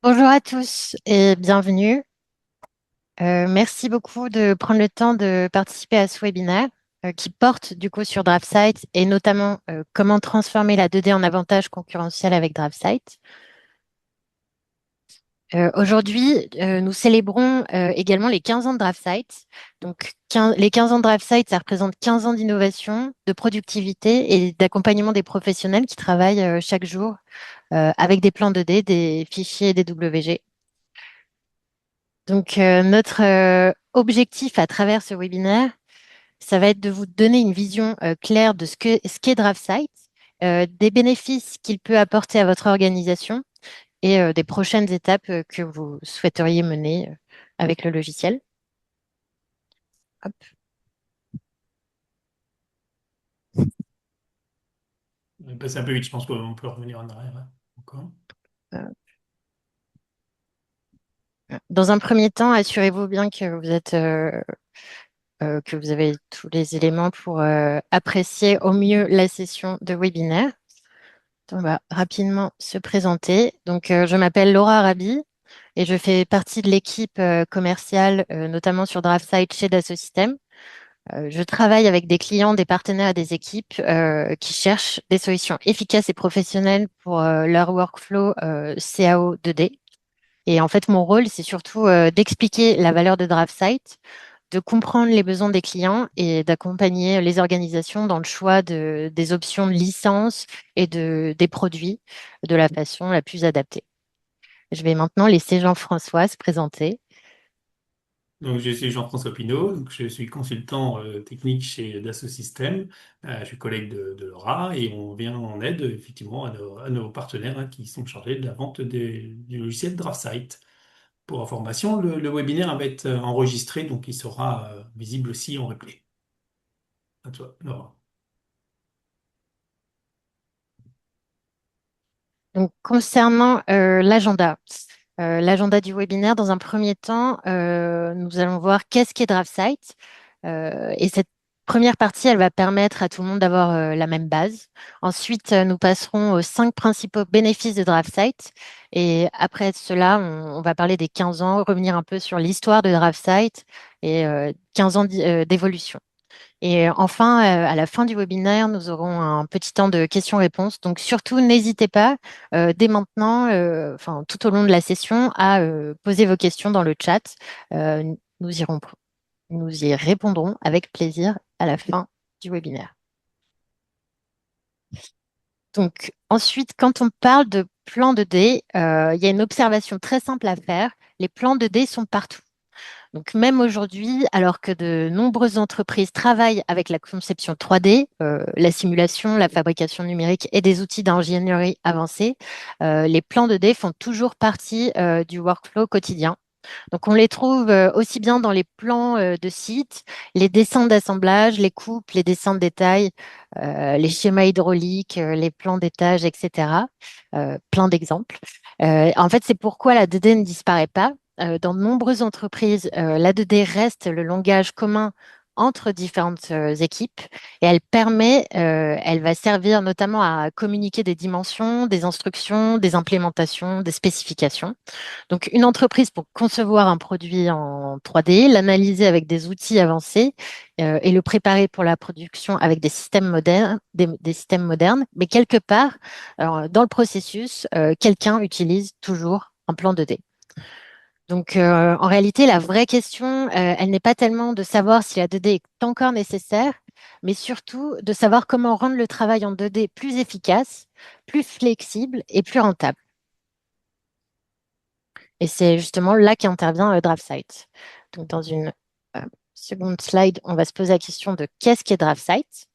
Bonjour à tous et bienvenue. Merci beaucoup de prendre le temps de participer à ce webinaire qui porte du coup sur DraftSight et notamment comment transformer la 2D en avantage concurrentiel avec DraftSight. Aujourd'hui, nous célébrons également les 15 ans de DraftSight. Donc, les 15 ans de DraftSight, ça représente 15 ans d'innovation, de productivité et d'accompagnement des professionnels qui travaillent chaque jour avec des plans 2D, des fichiers et des WG. Donc, notre objectif à travers ce webinaire, ça va être de vous donner une vision claire de ce qu'est DraftSight, des bénéfices qu'il peut apporter à votre organisation et des prochaines étapes que vous souhaiteriez mener avec le logiciel. Hop. On est passé un peu vite, je pense qu'on peut revenir en arrière, hein, encore. Euh, Dans un premier temps, assurez-vous bien que que vous avez tous les éléments pour apprécier au mieux la session de webinaire. On va rapidement se présenter. Donc, je m'appelle Laura Arabi et je fais partie de l'équipe commerciale, notamment sur DraftSight chez Dassault Systèmes. Je travaille avec des clients, des partenaires et des équipes qui cherchent des solutions efficaces et professionnelles pour leur workflow CAO 2D. Et en fait, mon rôle, c'est surtout d'expliquer la valeur de DraftSight, de comprendre les besoins des clients et d'accompagner les organisations dans le choix des options de licence et des produits de la façon la plus adaptée. Je vais maintenant laisser Jean-François se présenter. Donc, je suis Jean-François Pinault, donc je suis consultant technique chez Dassault Systèmes. Je suis collègue de Laura et on vient en aide effectivement à nos partenaires, hein, qui sont chargés de la vente du logiciel DraftSight. Pour information, le webinaire va être enregistré, donc il sera visible aussi en replay. À toi, Laura. Donc, concernant l'agenda du webinaire, dans un premier temps, nous allons voir qu'est-ce qu'est DraftSight. Et cette première partie, elle va permettre à tout le monde d'avoir la même base. Ensuite, nous passerons aux 5 principaux bénéfices de DraftSight. Et après cela, on va parler des 15 ans, revenir un peu sur l'histoire de DraftSight et 15 ans d'évolution. Et enfin, à la fin du webinaire, nous aurons un petit temps de questions-réponses. Donc, surtout, n'hésitez pas, dès maintenant, enfin, tout au long de la session, à poser vos questions dans le chat. Euh, nous irons, nous y répondrons avec plaisir à la fin du webinaire. Donc, ensuite, quand on parle de plans de dés, il y a une observation très simple à faire. Les plans de dés sont partout. Donc même aujourd'hui, alors que de nombreuses entreprises travaillent avec la conception 3D, la simulation, la fabrication numérique et des outils d'ingénierie avancés, les plans 2D font toujours partie du workflow quotidien. Donc on les trouve aussi bien dans les plans de site, les dessins d'assemblage, les coupes, les dessins de détail, les schémas hydrauliques, les plans d'étage, etc. Plein d'exemples. En fait, c'est pourquoi la 2D ne disparaît pas. Dans de nombreuses entreprises, la 2D reste le langage commun entre différentes équipes et elle va servir notamment à communiquer des dimensions, des instructions, des implémentations, des spécifications. Donc, une entreprise pour concevoir un produit en 3D, l'analyser avec des outils avancés et le préparer pour la production avec des systèmes modernes, des systèmes modernes. Mais quelque part, dans le processus, quelqu'un utilise toujours un plan 2D. Donc, en réalité, la vraie question, elle n'est pas tellement de savoir si la 2D est encore nécessaire, mais surtout de savoir comment rendre le travail en 2D plus efficace, plus flexible et plus rentable. Et c'est justement là qu'intervient DraftSight. Donc, dans une euh, seconde slide, on va se poser la question de qu'est-ce qu'est DraftSight.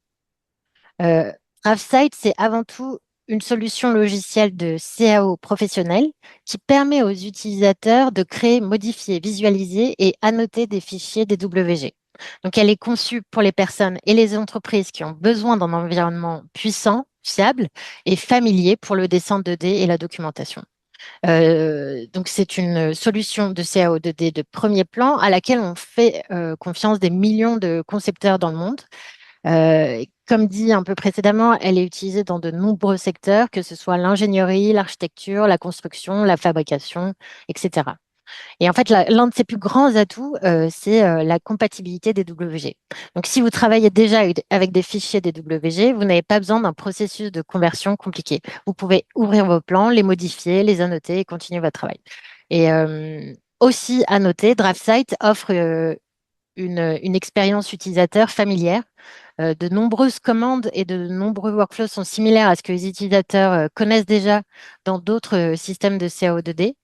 Euh, DraftSight, c'est avant tout une solution logicielle de CAO professionnel qui permet aux utilisateurs de créer, modifier, visualiser et annoter des fichiers DWG. Donc, elle est conçue pour les personnes et les entreprises qui ont besoin d'un environnement puissant, fiable et familier pour le dessin 2D et la documentation. Donc, c'est une solution de CAO2D de premier plan à laquelle on fait confiance des millions de concepteurs dans le monde. Comme dit un peu précédemment, elle est utilisée dans de nombreux secteurs, que ce soit l'ingénierie, l'architecture, la construction, la fabrication, etc. Et en fait, l'un de ses plus grands atouts, c'est la compatibilité des WG. Donc, si vous travaillez déjà avec des fichiers des WG, vous n'avez pas besoin d'un processus de conversion compliqué. Vous pouvez ouvrir vos plans, les modifier, les annoter et continuer votre travail. Et aussi à noter, DraftSight offre une expérience utilisateur familière. De nombreuses commandes et de nombreux workflows sont similaires à ce que les utilisateurs connaissent déjà dans d'autres systèmes de CAO2D.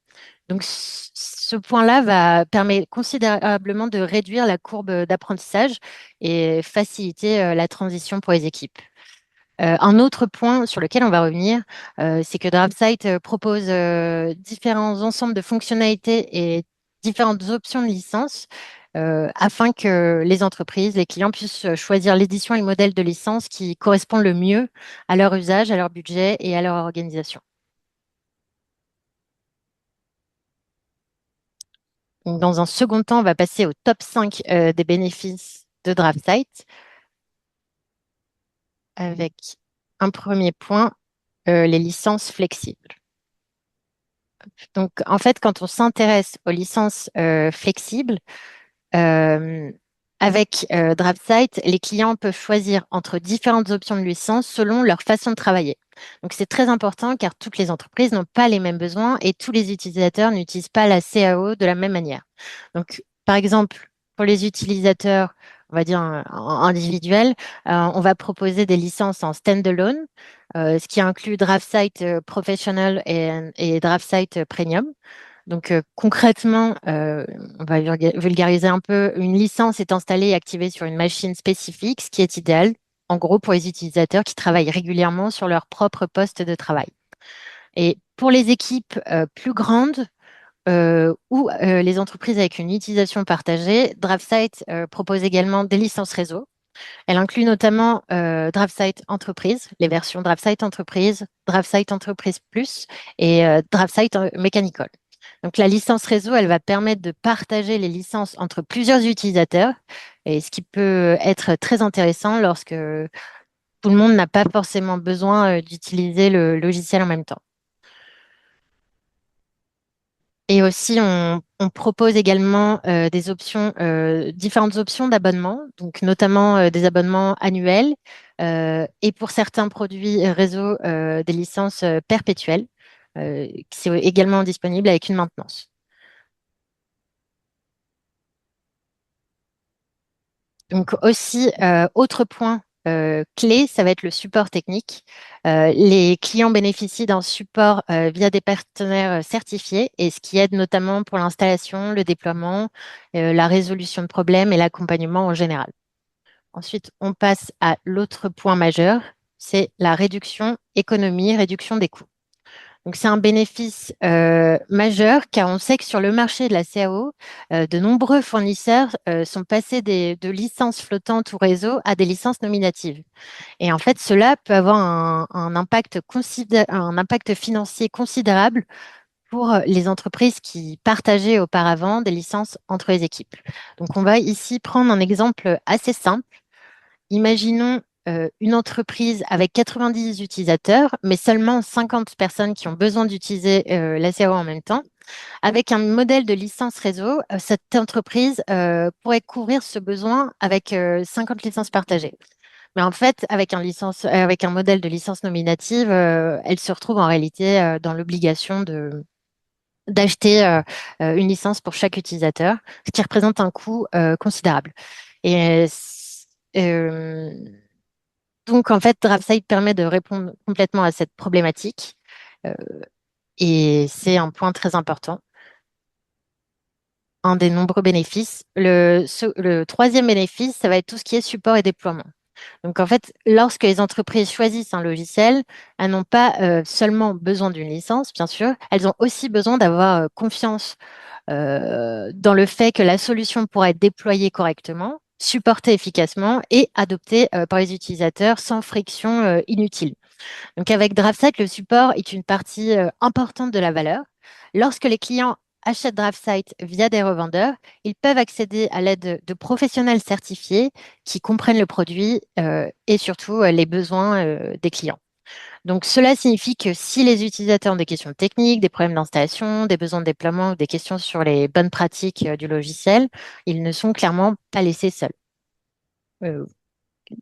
Donc, ce point-là va permettre considérablement de réduire la courbe d'apprentissage et faciliter la transition pour les équipes. Un autre point sur lequel on va revenir, c'est que DraftSight propose différents ensembles de fonctionnalités et différentes options de licence afin que les entreprises, les clients puissent choisir l'édition et le modèle de licence qui correspond le mieux à leur usage, à leur budget et à leur organisation. Donc, dans un second temps, on va passer au top 5 des bénéfices de DraftSight avec un premier point, les licences flexibles. Donc, en fait, quand on s'intéresse aux licences flexibles, euh, avec DraftSight, les clients peuvent choisir entre différentes options de licence selon leur façon de travailler. Donc, c'est très important car toutes les entreprises n'ont pas les mêmes besoins et tous les utilisateurs n'utilisent pas la CAO de la même manière. Donc, par exemple, pour les utilisateurs, on va dire individuels, on va proposer des licences en standalone, ce qui inclut DraftSight Professional et DraftSight Premium. Donc concrètement, on va vulgariser un peu, une licence est installée et activée sur une machine spécifique, ce qui est idéal, en gros, pour les utilisateurs qui travaillent régulièrement sur leur propre poste de travail. Et pour les équipes plus grandes ou les entreprises avec une utilisation partagée, DraftSight propose également des licences réseau. Elle inclut notamment DraftSight Entreprise, les versions DraftSight Entreprise Plus et DraftSight Mechanical. Donc, la licence réseau, elle va permettre de partager les licences entre plusieurs utilisateurs, et ce qui peut être très intéressant lorsque tout le monde n'a pas forcément besoin d'utiliser le logiciel en même temps. Et aussi, on propose également des options, différentes options d'abonnement, donc notamment des abonnements annuels et pour certains produits réseau, des licences perpétuelles qui sont également disponibles avec une maintenance. Donc aussi, autre point clé, ça va être le support technique. Les clients bénéficient d'un support via des partenaires certifiés et ce qui aide notamment pour l'installation, le déploiement, la résolution de problèmes et l'accompagnement en général. Ensuite, on passe à l'autre point majeur, c'est la réduction économie, réduction des coûts. Donc, c'est un bénéfice majeur car on sait que sur le marché de la CAO, de nombreux fournisseurs sont passés de licences flottantes ou réseau à des licences nominatives. Et en fait, cela peut avoir un impact, un impact financier considérable pour les entreprises qui partageaient auparavant des licences entre les équipes. Donc, on va ici prendre un exemple assez simple. Imaginons une entreprise avec 90 utilisateurs, mais seulement 50 personnes qui ont besoin d'utiliser la CRO en même temps. Avec un modèle de licence réseau, cette entreprise pourrait couvrir ce besoin avec 50 licences partagées. Mais en fait, avec un modèle de licence nominative, elle se retrouve en réalité dans l'obligation d'acheter une licence pour chaque utilisateur, ce qui représente un coût considérable. Et euh, donc, en fait, DraftSight permet de répondre complètement à cette problématique euh, et c'est un point très important, un des nombreux bénéfices. Le troisième bénéfice, ça va être tout ce qui est support et déploiement. Donc, en fait, lorsque les entreprises choisissent un logiciel, elles n'ont pas seulement besoin d'une licence, bien sûr, elles ont aussi besoin d'avoir confiance dans le fait que la solution pourra être déployée correctement, supportée efficacement et adoptée par les utilisateurs sans friction inutile. Donc avec DraftSight, le support est une partie importante de la valeur. Lorsque les clients achètent DraftSight via des revendeurs, ils peuvent accéder à l'aide de professionnels certifiés qui comprennent le produit et surtout les besoins des clients. Donc, cela signifie que si les utilisateurs ont des questions techniques, des problèmes d'installation, des besoins de déploiement ou des questions sur les bonnes pratiques du logiciel, ils ne sont clairement pas laissés seuls. Euh,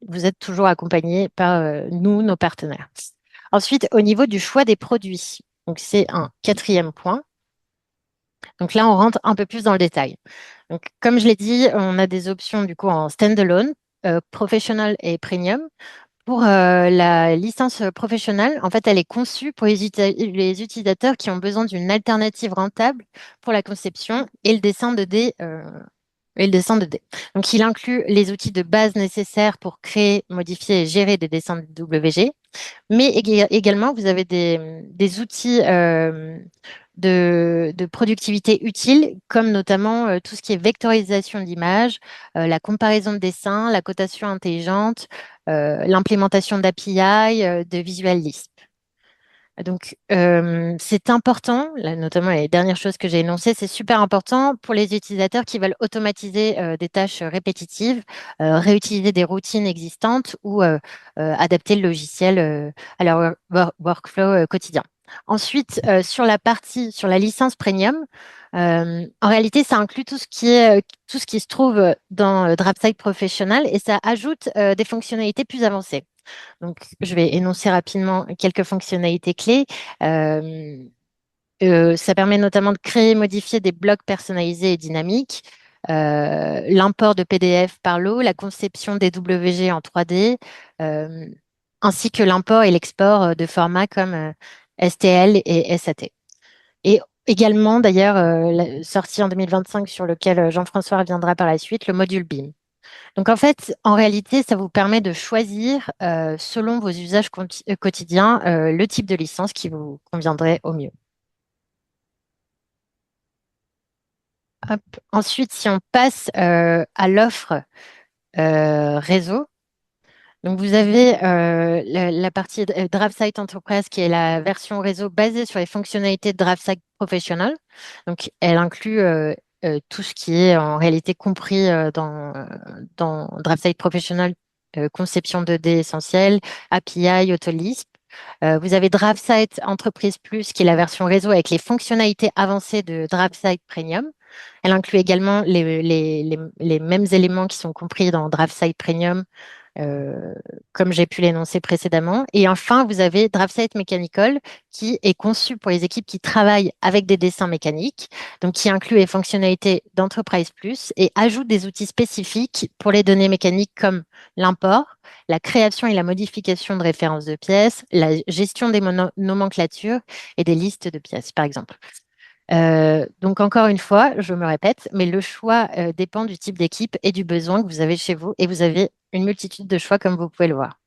vous êtes toujours accompagnés par nous, nos partenaires. Ensuite, au niveau du choix des produits, donc c'est un quatrième point. Donc là, on rentre un peu plus dans le détail. Donc, comme je l'ai dit, on a des options du coup en standalone, professional et premium. Pour la licence professionnelle, en fait, elle est conçue pour les utilisateurs qui ont besoin d'une alternative rentable pour la conception et le dessin de dés. Et le dessin de dés. Donc, il inclut les outils de base nécessaires pour créer, modifier et gérer des dessins de WG. Mais également, vous avez des outils de productivité utiles, comme notamment tout ce qui est vectorisation d'images, la comparaison de dessins, la cotation intelligente, l'implémentation d'API, de Visual Lisp. Donc, c'est important, là, notamment les dernières choses que j'ai énoncées, c'est super important pour les utilisateurs qui veulent automatiser des tâches répétitives, réutiliser des routines existantes ou adapter le logiciel à leur workflow quotidien. Ensuite, sur la licence premium, en réalité, ça inclut tout ce qui se trouve dans DraftSight Professional et ça ajoute des fonctionnalités plus avancées. Donc, je vais énoncer rapidement quelques fonctionnalités clés. Euh, Ça permet notamment de créer et modifier des blocs personnalisés et dynamiques, l'import de PDF par lot, la conception des WG en 3D, euh, ainsi que l'import et l'export de formats comme STL et SAT. Et également, d'ailleurs, sorti en 2025 sur lequel Jean-François reviendra par la suite, le module BIM. Donc en fait, en réalité, ça vous permet de choisir, selon vos usages quotidiens, le type de licence qui vous conviendrait au mieux. Hop. Ensuite, si on passe à l'offre réseau, donc vous avez la partie DraftSight Enterprise qui est la version réseau basée sur les fonctionnalités de DraftSight Professional. Donc elle inclut tout ce qui est en réalité compris dans DraftSight Professional, conception 2D essentielle, API, AutoLisp. Vous avez DraftSight Entreprise Plus qui est la version réseau avec les fonctionnalités avancées de DraftSight Premium. Elle inclut également les mêmes éléments qui sont compris dans DraftSight Premium, euh, comme j'ai pu l'énoncer précédemment. Et enfin, vous avez DraftSight Mechanical, qui est conçu pour les équipes qui travaillent avec des dessins mécaniques, donc qui inclut les fonctionnalités d'Enterprise Plus et ajoute des outils spécifiques pour les données mécaniques comme l'import, la création et la modification de références de pièces, la gestion des nomenclatures et des listes de pièces, par exemple. Donc encore une fois, je me répète, mais le choix dépend du type d'équipe et du besoin que vous avez chez vous et vous avez une multitude de choix comme vous pouvez le voir.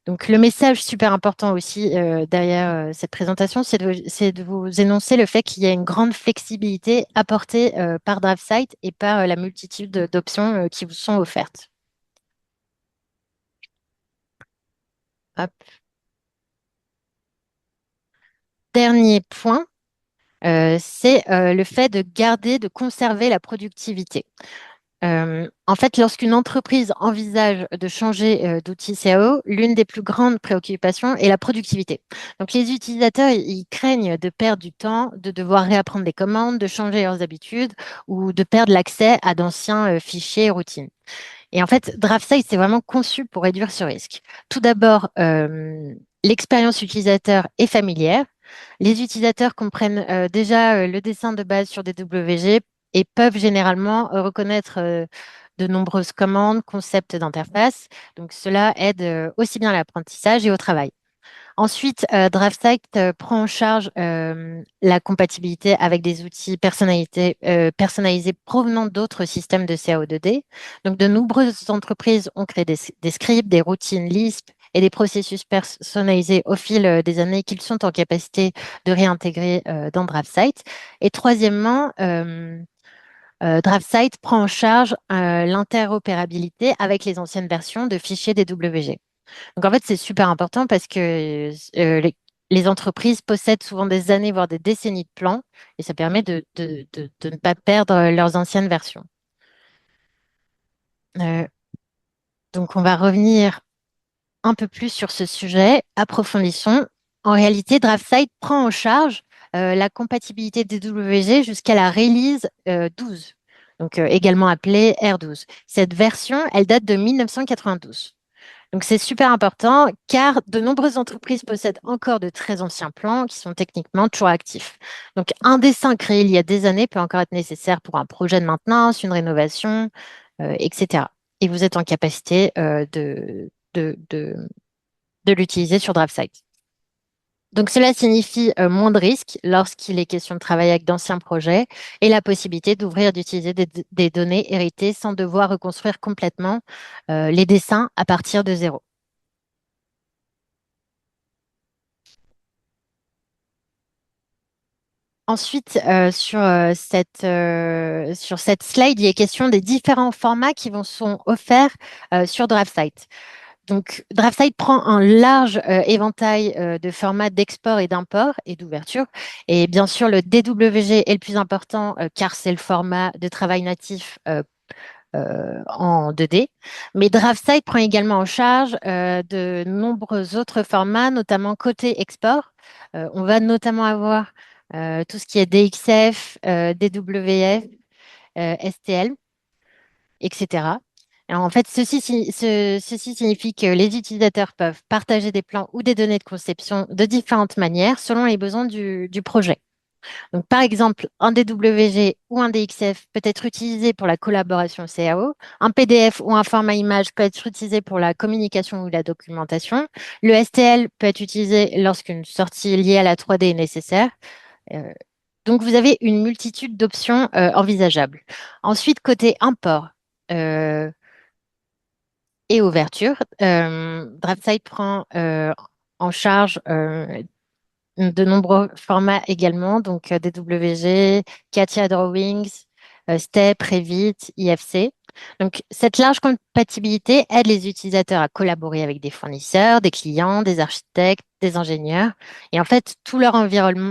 Donc le message super important aussi derrière cette présentation, c'est de vous énoncer le fait qu'il y a une grande flexibilité apportée par DraftSight et par la multitude d'options qui vous sont offertes. Hop. Dernier point, c'est le fait de garder, de conserver la productivité. En fait, lorsqu'une entreprise envisage de changer d'outil CAO, l'une des plus grandes préoccupations est la productivité. Donc, les utilisateurs, ils craignent de perdre du temps, de devoir réapprendre des commandes, de changer leurs habitudes ou de perdre l'accès à d'anciens fichiers et routines. Et en fait, DraftSight, c'est vraiment conçu pour réduire ce risque. Tout d'abord, l'expérience utilisateur est familière. Les utilisateurs comprennent déjà le dessin de base sur des WG et peuvent généralement reconnaître de nombreuses commandes, concepts d'interface. Donc, cela aide aussi bien à l'apprentissage et au travail. Ensuite, DraftSight prend en charge la compatibilité avec des outils personnalisés provenant d'autres systèmes de CAO2D. Donc, de nombreuses entreprises ont créé des scripts, des routines Lisp et des processus personnalisés au fil des années qu'ils sont en capacité de réintégrer dans DraftSight. Et troisièmement, DraftSight prend en charge l'interopérabilité avec les anciennes versions de fichiers DWG. Donc en fait, c'est super important parce que les entreprises possèdent souvent des années, voire des décennies de plans, et ça permet de ne pas perdre leurs anciennes versions. Euh, donc, on va revenir un peu plus sur ce sujet, approfondissons. En réalité, DraftSight prend en charge la compatibilité DWG jusqu'à la release 12, donc également appelée R12. Cette version, elle date de 1992. Donc c'est super important car de nombreuses entreprises possèdent encore de très anciens plans qui sont techniquement toujours actifs. Donc un dessin créé il y a des années peut encore être nécessaire pour un projet de maintenance, une rénovation, etc. Et vous êtes en capacité de l'utiliser sur DraftSight. Donc cela signifie moins de risques lorsqu'il est question de travailler avec d'anciens projets et la possibilité d'ouvrir et d'utiliser des données héritées sans devoir reconstruire complètement les dessins à partir de zéro. Ensuite, sur cette slide, il est question des différents formats qui vous sont offerts sur DraftSight. Donc, DraftSight prend un large éventail de formats d'export et d'import et d'ouverture. Et bien sûr, le DWG est le plus important car c'est le format de travail natif en 2D. Mais DraftSight prend également en charge de nombreux autres formats, notamment côté export. On va notamment avoir tout ce qui est DXF, DWF, STL, etc. Alors, en fait, ceci signifie que les utilisateurs peuvent partager des plans ou des données de conception de différentes manières selon les besoins du projet. Donc, par exemple, un DWG ou un DXF peut être utilisé pour la collaboration CAO. Un PDF ou un format image peut être utilisé pour la communication ou la documentation. Le STL peut être utilisé lorsqu'une sortie liée à la 3D est nécessaire. Euh, donc, vous avez une multitude d'options envisageables. Ensuite, côté import et ouverture, DraftSight prend en charge de nombreux formats également, donc DWG, CATIA Drawings, STEP, Revit, IFC. Donc, cette large compatibilité aide les utilisateurs à collaborer avec des fournisseurs, des clients, des architectes, des ingénieurs, et en fait, tout leur environnement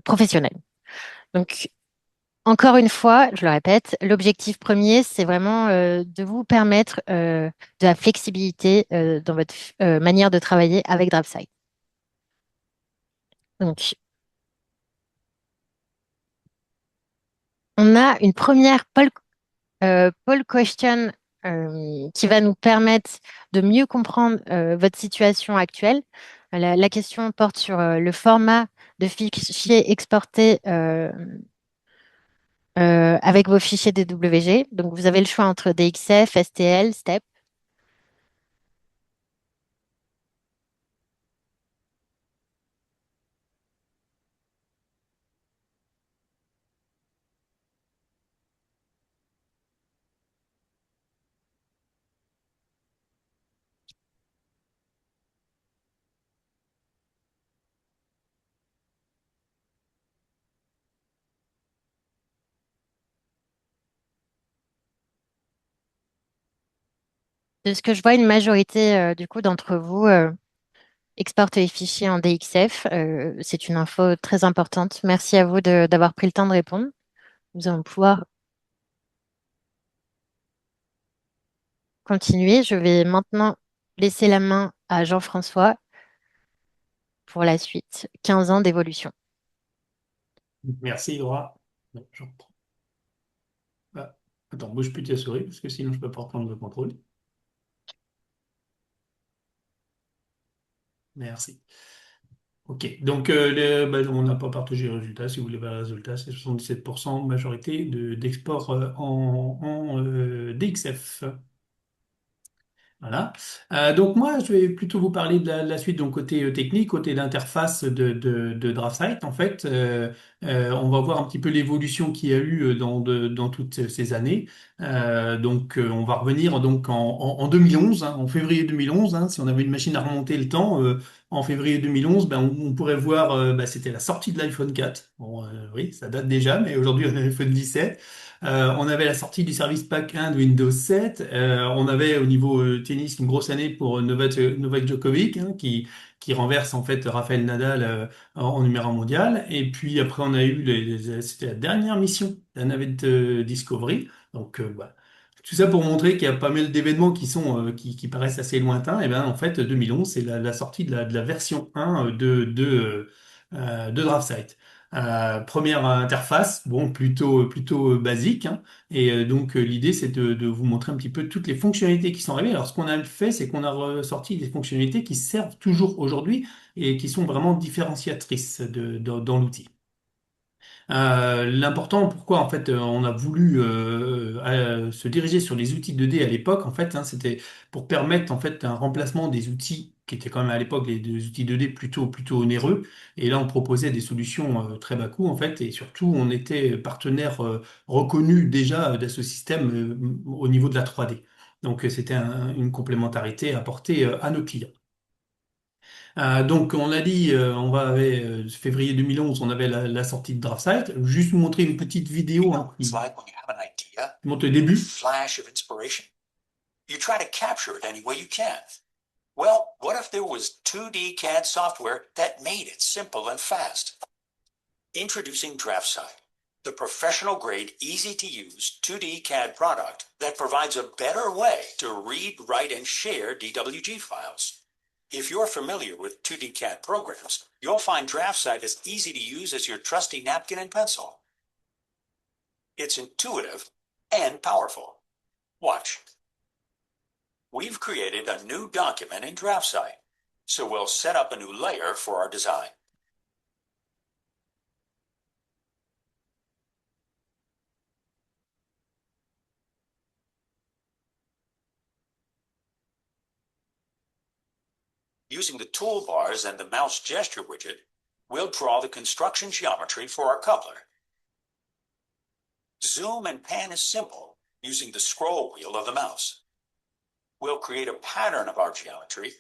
professionnel. Donc, encore une fois, je le répète, l'objectif premier, c'est vraiment de vous permettre de la flexibilité dans votre manière de travailler avec DraftSight. Donc, on a une première poll question qui va nous permettre de mieux comprendre votre situation actuelle. La question porte sur le format de fichiers exportés avec vos fichiers DWG. Donc, vous avez le choix entre DXF, STL, STEP. De ce que je vois, une majorité du coup d'entre vous exporte les fichiers en DXF. C'est une info très importante. Merci à vous d'avoir pris le temps de répondre. Nous allons pouvoir continuer. Je vais maintenant laisser la main à Jean-François pour la suite. 15 ans d'évolution. Merci, Laura. Non, je reprends. Ah, attends, bouge plus ta souris parce que sinon je peux pas reprendre le contrôle. Merci. Ok, donc on n'a pas partagé les résultats. Si vous voulez voir les résultats, c'est 77% majorité d'export en DXF. Voilà. Donc moi, je vais plutôt vous parler de la suite, donc côté technique, côté d'interface de DraftSight. En fait, on va voir un petit peu l'évolution qu'il y a eu dans toutes ces années. On va revenir donc en 2011, hein, en février 2011. Hein, si on avait une machine à remonter le temps, en février 2011, ben, on pourrait voir, c'était la sortie de l'iPhone 4. Bon, oui, ça date déjà, mais aujourd'hui on a l'iPhone 17. On avait la sortie du service pack 1 de Windows 7. On avait au niveau tennis une grosse année pour Novak Djokovic, hein, qui renverse en fait Rafael Nadal en numéro 1 mondial. Et puis après, on a eu c'était la dernière mission, la navette Discovery. Donc, tout ça pour montrer qu'il y a pas mal d'événements qui paraissent assez lointains. Et bien, en fait, 2011, c'est la sortie de la version 1 de DraftSight. Première interface, bon, plutôt basique, hein. Et donc, l'idée, c'est de vous montrer un petit peu toutes les fonctionnalités qui sont arrivées. Alors, ce qu'on a fait, c'est qu'on a ressorti des fonctionnalités qui servent toujours aujourd'hui et qui sont vraiment différenciatrices dans l'outil. L'important, pourquoi en fait on a voulu se diriger sur les outils 2D à l'époque, en fait, hein, c'était pour permettre en fait un remplacement des outils qui étaient quand même à l'époque des outils 2D plutôt onéreux. Et là, on proposait des solutions très bas coût en fait, et surtout on était partenaire reconnu déjà d'Asso Systèmes au niveau de la 3D. Donc c'était une complémentarité apportée à nos clients. Donc on a dit, février 2011, on avait la sortie de DraftSight. Juste vous montrer une petite vidéo hein, qui It's like when you have an idea, montre le a début. flash of inspiration. You try to capture it any way you can. Well, what if there was 2D CAD software that made it simple and fast? Introducing DraftSight, the professional grade, easy to use 2D CAD product that provides a better way to read, write, and share DWG files. If you're familiar with 2D CAD programs, you'll find DraftSight as easy to use as your trusty napkin and pencil. It's intuitive and powerful. Watch. We've created a new document in DraftSight, so we'll set up a new layer for our design. Using the toolbars and the mouse gesture widget, we'll draw the construction geometry for our coupler. Zoom and pan is simple using the scroll wheel of the mouse. We'll create a pattern of our geometry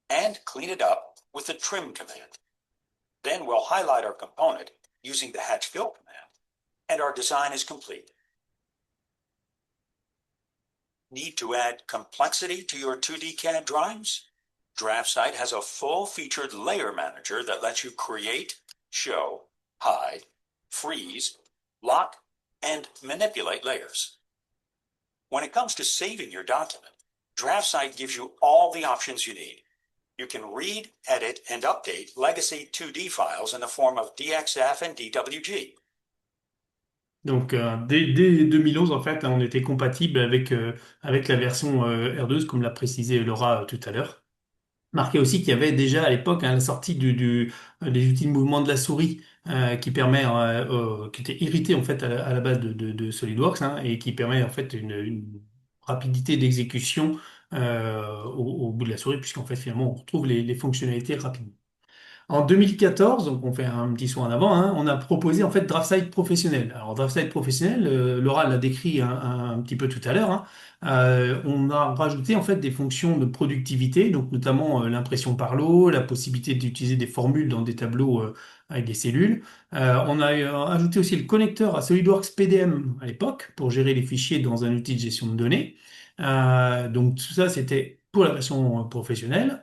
and clean it up with the trim command. Then we'll highlight our component using the hatch fill command, and our design is complete. Need to add complexity to your 2D CAD drawings? DraftSight has a full-featured layer manager that lets you create, show, hide, freeze, lock, and manipulate layers. When it comes to saving your document, DraftSight gives you all the options you need. You can read, edit, and update legacy 2D files in the form of DXF and DWG. Donc dès 2011, en fait, hein, on était compatible avec la version R2, comme l'a précisé Laura tout à l'heure. Marqué aussi qu'il y avait déjà à l'époque hein, la sortie des outils de mouvement de la souris qui était hérité en fait à la base de SolidWorks hein, et qui permet en fait une rapidité d'exécution au bout de la souris puisqu'en fait finalement on retrouve les fonctionnalités rapidement. En 2014, donc on fait un petit saut en avant, hein, on a proposé en fait DraftSight professionnel. Alors DraftSight professionnel, Laura l'a décrit un petit peu tout à l'heure, hein. On a rajouté en fait des fonctions de productivité, donc notamment l'impression par l'eau, la possibilité d'utiliser des formules dans des tableaux avec des cellules. On a ajouté aussi le connecteur à SolidWorks PDM à l'époque pour gérer les fichiers dans un outil de gestion de données. Donc tout ça c'était pour la version professionnelle.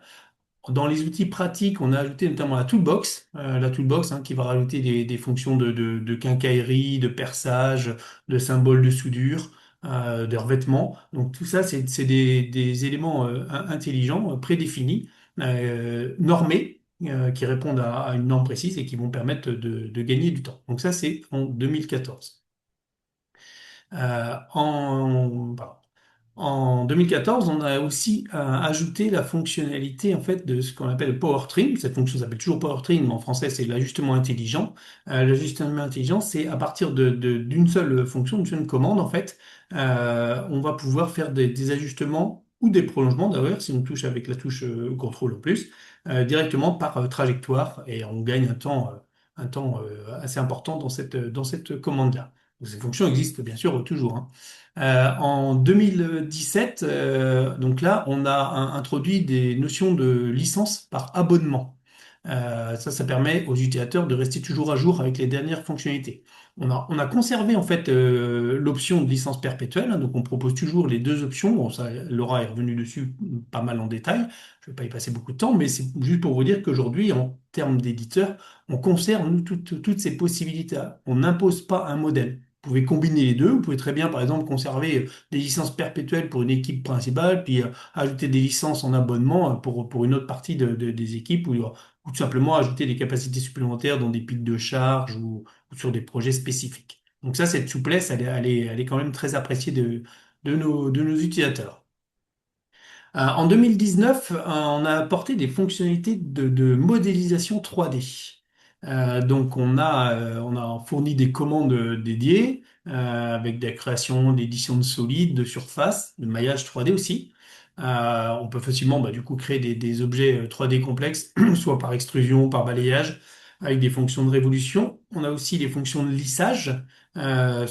Dans les outils pratiques, on a ajouté notamment la toolbox hein, qui va rajouter des fonctions de quincaillerie, de perçage, de symboles de soudure, de revêtement. Donc tout ça, c'est des éléments intelligents, prédéfinis, normés, qui répondent à une norme précise et qui vont permettre de gagner du temps. Donc ça, c'est en 2014. Pardon. En 2014, on a aussi ajouté la fonctionnalité en fait de ce qu'on appelle le Power Trim. Cette fonction s'appelle toujours Power Trim, mais en français c'est l'ajustement intelligent. L'ajustement intelligent, c'est à partir d'une seule fonction, d'une seule commande en fait, on va pouvoir faire des ajustements ou des prolongements d'ailleurs si on touche avec la touche contrôle en plus, directement par trajectoire et on gagne un temps assez important dans cette commande-là. Donc, ces fonctions existent bien sûr toujours, hein. En 2017, donc là, on a introduit des notions de licence par abonnement. Ça permet aux utilisateurs de rester toujours à jour avec les dernières fonctionnalités. On a conservé en fait l'option de licence perpétuelle, hein, donc on propose toujours les deux options. Bon, ça, Laura est revenue dessus pas mal en détail. Je ne vais pas y passer beaucoup de temps, mais c'est juste pour vous dire qu'aujourd'hui, en termes d'éditeurs, on conserve nous, toutes ces possibilités. On n'impose pas un modèle. Vous pouvez combiner les deux. Vous pouvez très bien, par exemple, conserver des licences perpétuelles pour une équipe principale, puis ajouter des licences en abonnement pour une autre partie des équipes, ou tout simplement ajouter des capacités supplémentaires dans des pics de charge ou sur des projets spécifiques. Donc ça, cette souplesse, elle est quand même très appréciée de nos utilisateurs. En 2019, on a apporté des fonctionnalités de modélisation 3D. Donc on a fourni des commandes dédiées avec la création d'éditions de solides, de surface, de maillage 3D aussi. On peut facilement du coup créer des objets 3D complexes, soit par extrusion, par balayage, avec des fonctions de révolution. On a aussi les fonctions de lissage à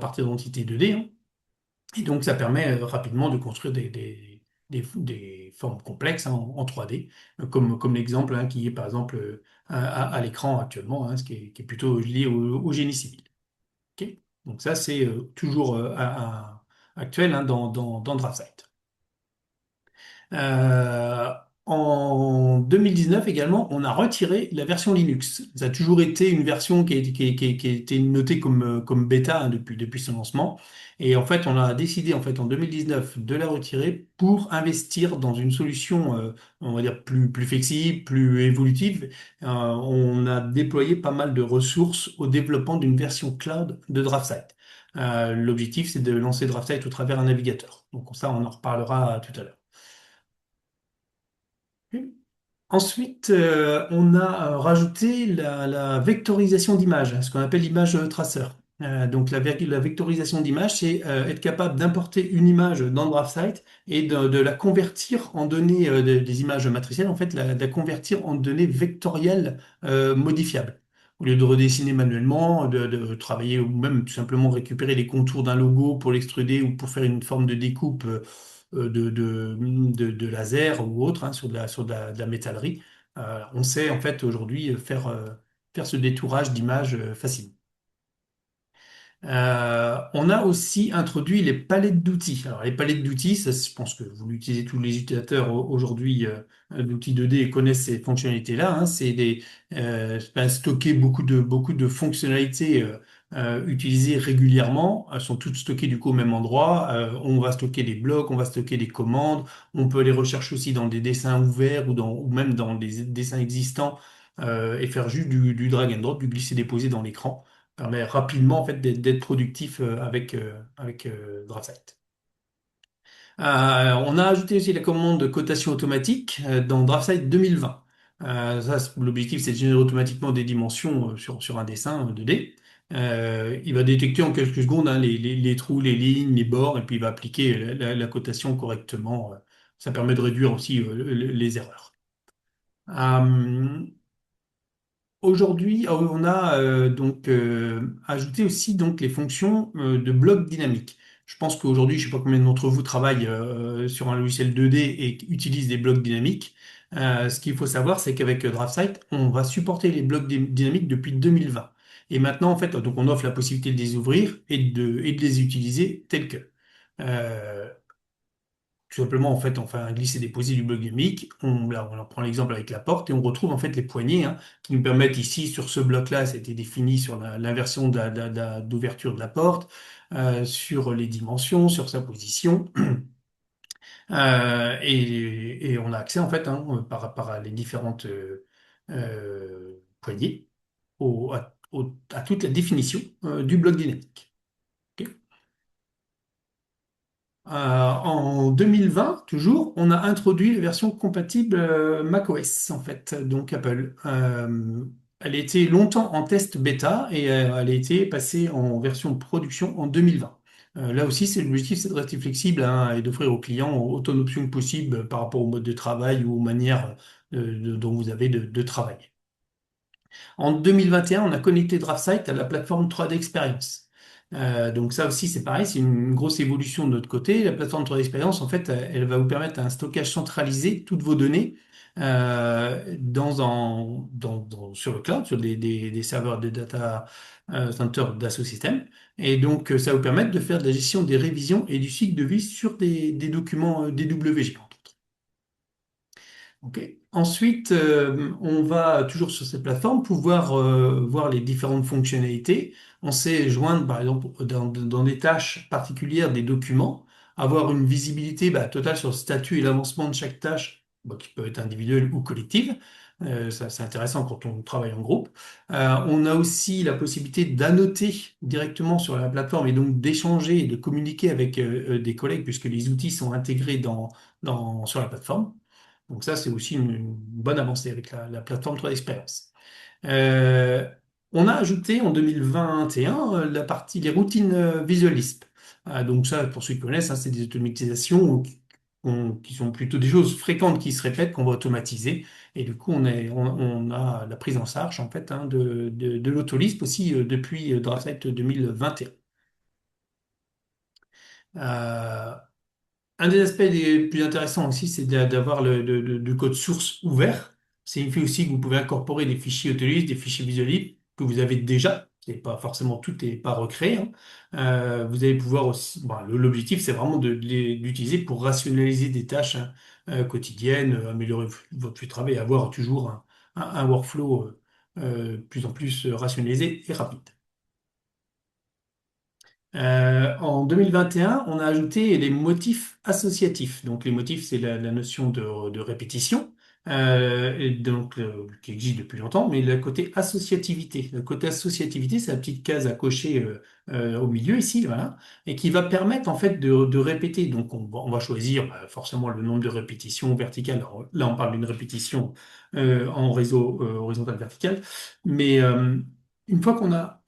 partir d'entités 2D, hein. Et donc, ça permet rapidement de construire des formes complexes, hein, en 3D, comme l'exemple, hein, qui est par exemple à l'écran actuellement, hein, ce qui est plutôt lié au génie civil. Ok. Donc ça, c'est toujours actuel, hein, dans DraftSight. Euh, En 2019 également, on a retiré la version Linux. Ça a toujours été une version qui a été notée comme bêta, hein, depuis son lancement. Et en fait, on a décidé en fait en 2019 de la retirer pour investir dans une solution, on va dire plus flexible, plus évolutive. On a déployé pas mal de ressources au développement d'une version cloud de DraftSight. L'objectif, c'est de lancer DraftSight au travers un navigateur. Donc ça, on en reparlera tout à l'heure. Ensuite, on a rajouté la vectorisation d'image, ce qu'on appelle l'image traceur. Donc la vectorisation d'image, c'est être capable d'importer une image dans DraftSight et de la convertir en données, des images matricielles, en fait, de la convertir en données vectorielles modifiables. Au lieu de redessiner manuellement, de travailler ou même tout simplement récupérer les contours d'un logo pour l'extruder ou pour faire une forme de découpe de laser ou autre, hein, sur de la métallerie. On sait en fait aujourd'hui faire ce détourage d'images facilement. On a aussi introduit les palettes d'outils. Alors, les palettes d'outils, ça, je pense que vous l'utilisez tous les utilisateurs aujourd'hui d'outils 2D et connaissent ces fonctionnalités-là, hein. Stocker beaucoup de fonctionnalités utilisées régulièrement. Elles sont toutes stockées du coup au même endroit. On va stocker des blocs, on va stocker des commandes. On peut les rechercher aussi dans des dessins ouverts ou même dans des dessins existants et faire juste du drag and drop, du glisser-déposer dans l'écran permet rapidement en fait d'être productif avec DraftSight. On a ajouté aussi la commande de cotation automatique dans DraftSight 2020. L'objectif, c'est de générer automatiquement des dimensions sur un dessin 2D. Il va détecter en quelques secondes, hein, les trous, les lignes, les bords, et puis il va appliquer la cotation correctement. Ça permet de réduire aussi les erreurs. Euh, Aujourd'hui, on a donc ajouté aussi donc les fonctions de bloc dynamique. Je pense qu'aujourd'hui, je ne sais pas combien d'entre vous travaillent sur un logiciel 2D et utilisent des blocs dynamiques. Ce qu'il faut savoir, c'est qu'avec DraftSight, on va supporter les blocs dynamiques depuis 2020. Et maintenant, en fait, donc on offre la possibilité de les ouvrir et de les utiliser tels que. Euh, Tout simplement, en fait, on fait un glisser-déposer du bloc dynamique. On prend l'exemple avec la porte et on retrouve en fait les poignées, hein, qui nous permettent ici, sur ce bloc-là, c'était défini sur l'inversion d'ouverture de la porte, sur les dimensions, sur sa position. Et on a accès, en fait, hein, par les différentes poignées à toute la définition du bloc dynamique. Ok. En 2020, toujours, on a introduit la version compatible macOS, en fait, donc Apple. Elle a été longtemps en test bêta et elle a été passée en version de production en 2020. Là aussi, c'est l'objectif, c'est de rester flexible, hein, et d'offrir aux clients autant d'options que possible par rapport au mode de travail ou aux manières dont vous avez de travailler. En 2021, on a connecté DraftSight à la plateforme 3D Experience. Donc ça aussi, c'est pareil, c'est une grosse évolution de notre côté. La plateforme 3D Experience, en fait, elle va vous permettre un stockage centralisé, toutes vos données, sur le cloud, sur des serveurs de data center d'Asso Systèmes. Et donc, ça va vous permettre de faire de la gestion des révisions et du cycle de vie sur des documents DWG. Ok. Ensuite, on va toujours sur cette plateforme pouvoir voir les différentes fonctionnalités. On sait joindre, par exemple, dans des tâches particulières des documents, avoir une visibilité totale sur le statut et l'avancement de chaque tâche, qui peut être individuelle ou collective. Ça, c'est intéressant quand on travaille en groupe. On a aussi la possibilité d'annoter directement sur la plateforme et donc d'échanger et de communiquer avec des collègues puisque les outils sont intégrés sur la plateforme. Donc ça, c'est aussi une bonne avancée avec la plateforme 3D Experience. Euh, on a ajouté en 2021 la partie des routines Visual Lisp. Donc ça, pour ceux qui connaissent, hein, c'est des automatisations qui sont plutôt des choses fréquentes qui se répètent, qu'on va automatiser. Et du coup, on a la prise en charge en fait hein, de l'autolisp aussi depuis Draft 2021. Euh, Un des aspects les plus intéressants aussi, c'est d'avoir le code source ouvert. Ça signifie aussi que vous pouvez incorporer des fichiers Autolus, des fichiers Visualib que vous avez déjà. C'est pas forcément tout n'est pas recréé. Hein. Vous allez pouvoir aussi. L'objectif, c'est vraiment d'utiliser pour rationaliser des tâches hein, quotidiennes, améliorer votre flux de travail, et avoir toujours un workflow de plus en plus rationalisé et rapide. En 2021, on a ajouté les motifs associatifs. Donc, les motifs, c'est la notion de répétition, et donc, qui existe depuis longtemps, mais le côté associativité. Le côté associativité, c'est la petite case à cocher au milieu ici, voilà, et qui va permettre en fait de répéter. Donc, on va choisir forcément le nombre de répétitions verticales. Alors, là, on parle d'une répétition en réseau horizontal vertical, mais une fois qu'on a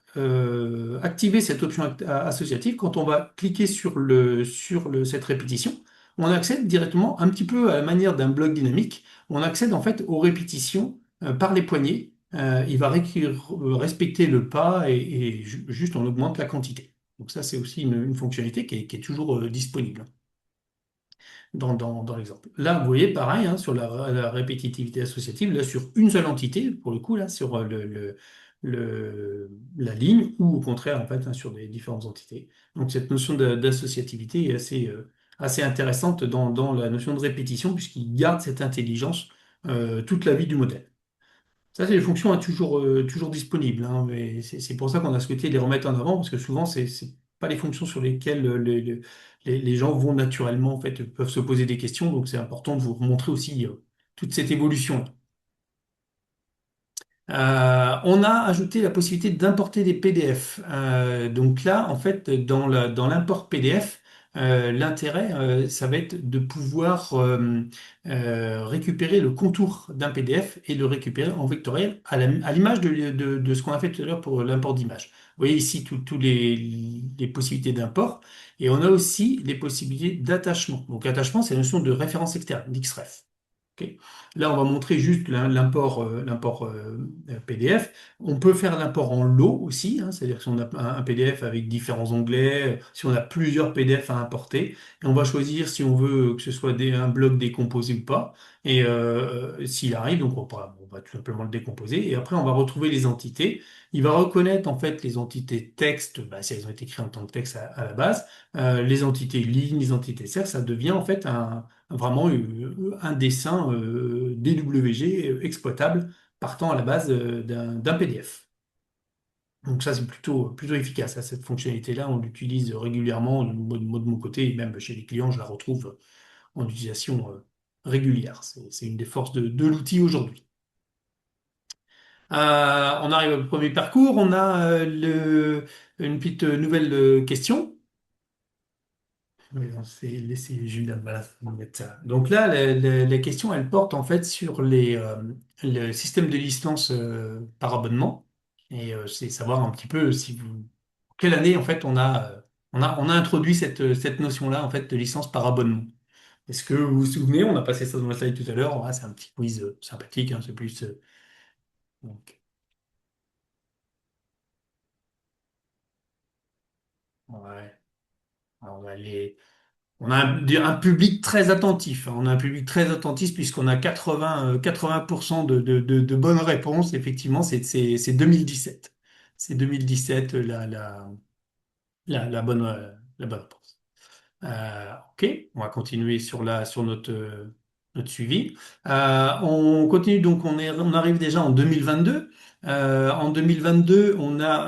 activer cette option associative, quand on va cliquer cette répétition, on accède directement un petit peu à la manière d'un bloc dynamique. On accède en fait aux répétitions par les poignées. Il va respecter le pas et juste on augmente la quantité. Donc ça, c'est aussi une fonctionnalité qui est toujours disponible dans l'exemple. Là, vous voyez, pareil, hein, sur la répétitivité associative, là, sur une seule entité, pour le coup, là, sur la ligne, ou au contraire, en fait, hein, sur des différentes entités. Donc, cette notion d'associativité est assez intéressante dans la notion de répétition, puisqu'il garde cette intelligence toute la vie du modèle. Ça, c'est des fonctions hein, toujours disponibles, hein, mais c'est pour ça qu'on a souhaité les remettre en avant, parce que souvent, c'est pas les fonctions sur lesquelles les gens vont naturellement, en fait, peuvent se poser des questions, donc c'est important de vous montrer aussi toute cette évolution. On a ajouté la possibilité d'importer des PDF. Donc là, en fait, dans l'import PDF, l'intérêt, ça va être de pouvoir récupérer le contour d'un PDF et le récupérer en vectoriel à l'image de ce qu'on a fait tout à l'heure pour l'import d'image. Vous voyez ici toutes les possibilités d'import et on a aussi les possibilités d'attachement. Donc attachement, c'est la notion de référence externe, d'XREF. Ok. Là, on va montrer juste l'import PDF. On peut faire l'import en lot aussi, hein, c'est-à-dire si on a un PDF avec différents onglets, si on a plusieurs PDF à importer, et on va choisir si on veut que ce soit un bloc décomposé ou pas. Et s'il arrive, donc on va tout simplement le décomposer. Et après, on va retrouver les entités. Il va reconnaître en fait les entités texte, si elles ont été créées en tant que texte à la base, les entités lignes, les entités serres, ça devient en fait vraiment un dessin DWG exploitable partant à la base d'un PDF. Donc ça, c'est plutôt efficace. Hein, cette fonctionnalité-là, on l'utilise régulièrement. Moi, de mon côté, et même chez les clients, je la retrouve en utilisation régulière. C'est une des forces de l'outil aujourd'hui. On arrive au premier parcours. On a une petite nouvelle question. Oui, on s'est laissé Julien, voilà, on va mettre ça. Donc là, la question, elle porte en fait sur le système de licence par abonnement. Et c'est savoir un petit peu si quelle année en fait on a introduit cette notion-là en fait de licence par abonnement. Est-ce que vous vous souvenez, on a passé ça dans la slide tout à l'heure. Ah, c'est un petit quiz sympathique, hein, c'est plus. Donc, Ouais. Alors, on a un public très attentif, hein. On a un public très attentif puisqu'on a 80% de bonnes réponses. Effectivement, c'est 2017. C'est 2017 la bonne réponse. Ok, on va continuer sur notre suivi. On continue donc, on arrive déjà en 2022. En 2022, on a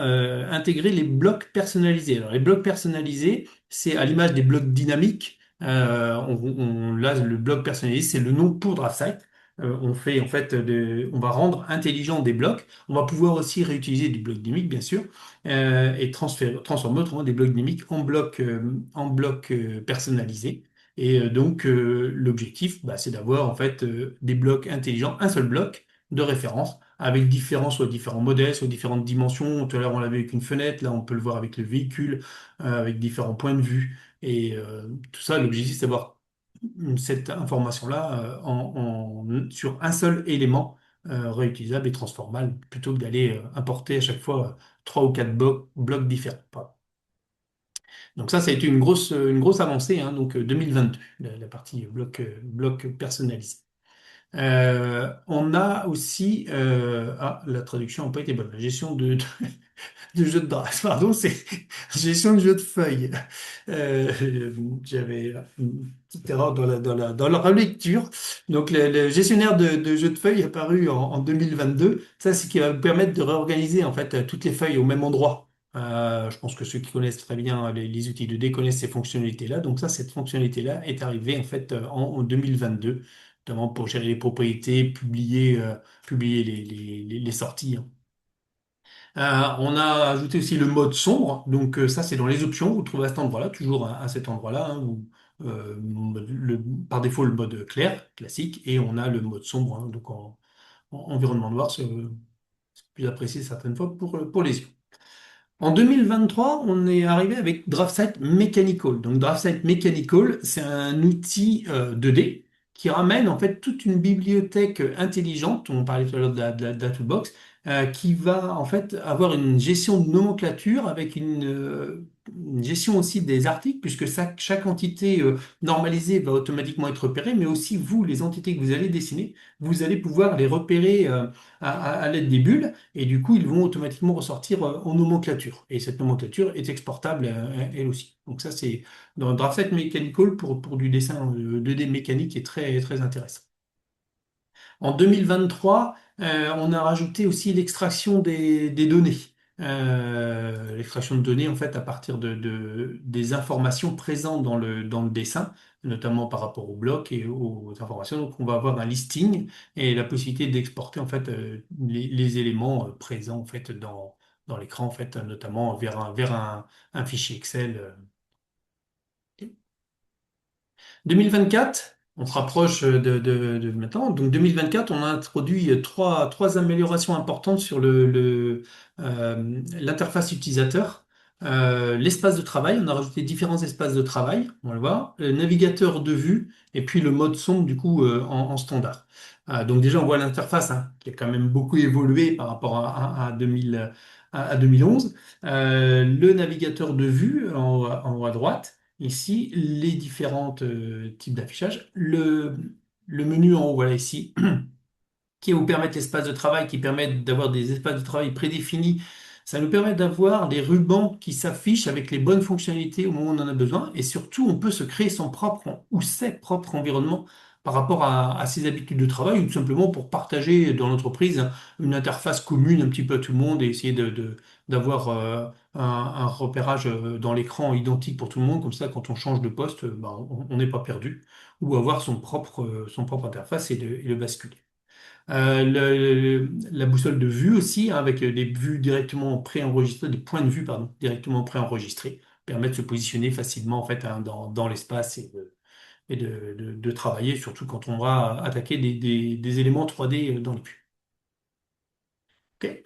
intégré les blocs personnalisés. Alors, les blocs personnalisés, c'est à l'image des blocs dynamiques. Là, le bloc personnalisé, c'est le nom pour DraftSight. On fait en fait, on va rendre intelligent des blocs. On va pouvoir aussi réutiliser du bloc dynamique, bien sûr, et transformer autrement des blocs dynamiques en blocs personnalisés. Et donc, l'objectif, bah, c'est d'avoir en fait des blocs intelligents, un seul bloc de référence avec soit différents modèles, soit différentes dimensions. Tout à l'heure, on l'avait avec une fenêtre, là, on peut le voir avec le véhicule, avec différents points de vue. Et tout ça, l'objectif, c'est d'avoir cette information-là sur un seul élément réutilisable et transformable, plutôt que d'aller importer à chaque fois trois ou quatre blocs différents. Pardon. Donc ça a été une grosse avancée, hein, donc 2022, la partie bloc personnalisé. On a aussi, la traduction n'a pas été bonne, la gestion de jeux de draft, pardon, c'est gestion de jeux de feuilles. J'avais une petite erreur dans la relecture. Donc, le gestionnaire de jeux de feuilles est apparu en 2022. Ça, c'est ce qui va vous permettre de réorganiser en fait toutes les feuilles au même endroit. Je pense que ceux qui connaissent très bien les outils 2D connaissent ces fonctionnalités-là. Donc ça, cette fonctionnalité-là est arrivée en fait en 2022, notamment pour gérer les propriétés, publier les sorties, hein. On a ajouté aussi le mode sombre, donc ça c'est dans les options, vous le trouvez à cet endroit-là, toujours à cet endroit-là, hein, par défaut le mode clair, classique, et on a le mode sombre, hein, donc en environnement noir, c'est plus apprécié certaines fois pour les yeux. En 2023, on est arrivé avec DraftSight Mechanical. Donc DraftSight Mechanical, c'est un outil 2D qui ramène en fait toute une bibliothèque intelligente, on parlait tout à l'heure de la toolbox, qui va en fait avoir une gestion de nomenclature avec une gestion aussi des articles, puisque chaque entité normalisée va automatiquement être repérée, mais aussi vous, les entités que vous allez dessiner, vous allez pouvoir les repérer à l'aide des bulles. Et du coup, ils vont automatiquement ressortir en nomenclature. Et cette nomenclature est exportable elle aussi. Donc ça, c'est dans DraftSet Mechanical pour du dessin 2D mécanique est très, très intéressant. En 2023, on a rajouté aussi l'extraction des données. L'extraction de données, en fait, à partir des informations présentes dans le dessin, notamment par rapport aux blocs et aux informations. Donc, on va avoir un listing et la possibilité d'exporter, en fait, les éléments présents, en fait, dans l'écran, en fait, notamment vers un fichier Excel. 2024, on se rapproche de maintenant. Donc 2024, on a introduit trois améliorations importantes sur l'interface utilisateur. L'espace de travail, on a rajouté différents espaces de travail, on va le voir, le navigateur de vue et puis le mode sombre du coup en standard. Donc déjà on voit l'interface, hein, qui a quand même beaucoup évolué par rapport à 2000, à 2011. Le navigateur de vue en haut à droite. Ici, les différents types d'affichage. Le menu en haut, voilà ici, qui vous permettent l'espace de travail, qui permettent d'avoir des espaces de travail prédéfinis. Ça nous permet d'avoir des rubans qui s'affichent avec les bonnes fonctionnalités au moment où on en a besoin. Et surtout, on peut se créer son propre ou ses propres environnements par rapport à ses habitudes de travail ou tout simplement pour partager dans l'entreprise une interface commune un petit peu à tout le monde et essayer d'avoir un repérage dans l'écran identique pour tout le monde. Comme ça, quand on change de poste, ben, on n'est pas perdu. Ou avoir son propre interface et le basculer. La boussole de vue aussi, hein, avec des vues directement préenregistrées, des points de vue, pardon, directement préenregistrés, permet de se positionner facilement en fait, hein, dans l'espace et de travailler, surtout quand on va attaquer des éléments 3D dans les vues. Ok.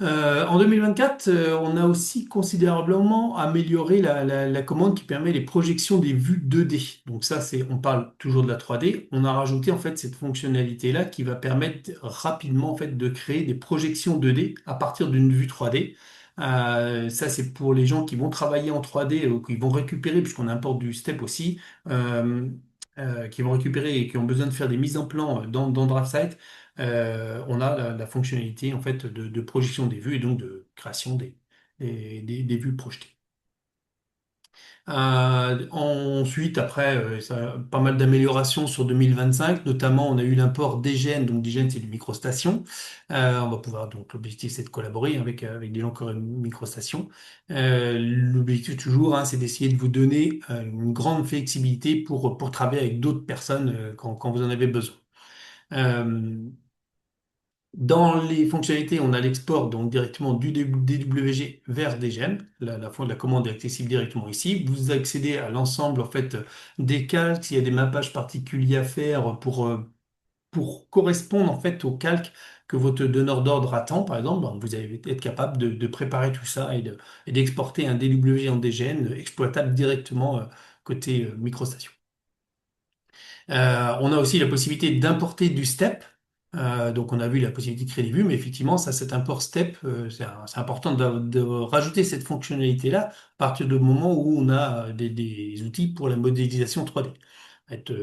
En 2024, on a aussi considérablement amélioré la commande qui permet les projections des vues 2D. Donc ça, on parle toujours de la 3D. On a rajouté en fait cette fonctionnalité-là qui va permettre rapidement en fait de créer des projections 2D à partir d'une vue 3D. Ça, c'est pour les gens qui vont travailler en 3D ou qui vont récupérer, puisqu'on importe du step aussi, euh, qui vont récupérer et qui ont besoin de faire des mises en plan dans DraftSight. On a la fonctionnalité en fait de projection des vues et donc de création des vues projetées. Ensuite, après, pas mal d'améliorations sur 2025. Notamment, on a eu l'import d'EGN. Donc, d'EGN, c'est du microstation. On va pouvoir, donc, l'objectif, c'est de collaborer avec des gens qui ont une microstation. L'objectif, toujours, hein, c'est d'essayer de vous donner une grande flexibilité pour travailler avec d'autres personnes quand vous en avez besoin. Euh, Dans les fonctionnalités, on a l'export donc directement du DWG vers DGM. La commande est accessible directement ici. Vous accédez à l'ensemble en fait des calques. S'il y a des mappages particuliers à faire pour correspondre en fait au calque que votre donneur d'ordre attend, par exemple, ben, vous allez être capable de préparer tout ça et d'exporter un DWG en DGN exploitable directement côté microstation. On a aussi la possibilité d'importer du step. Donc on a vu la possibilité de créer des vues, mais effectivement, ça, cet import step, c'est important de rajouter cette fonctionnalité-là à partir du moment où on a des outils pour la modélisation 3D. Être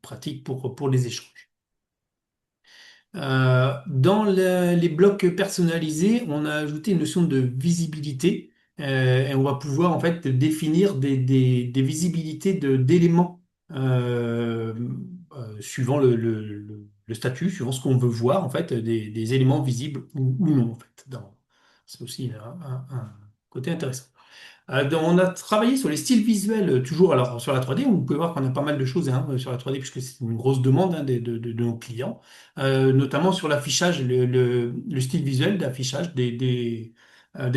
pratique pour les échanges. Dans les blocs personnalisés, on a ajouté une notion de visibilité et on va pouvoir en fait définir des visibilités d'éléments euh, suivant le statut, suivant ce qu'on veut voir en fait, des éléments visibles ou non en fait. C'est aussi un côté intéressant. On a travaillé sur les styles visuels, toujours alors sur la 3D. Vous pouvez voir qu'on a pas mal de choses hein, sur la 3D, puisque c'est une grosse demande hein, de nos clients. Notamment sur l'affichage, le style visuel d'affichage des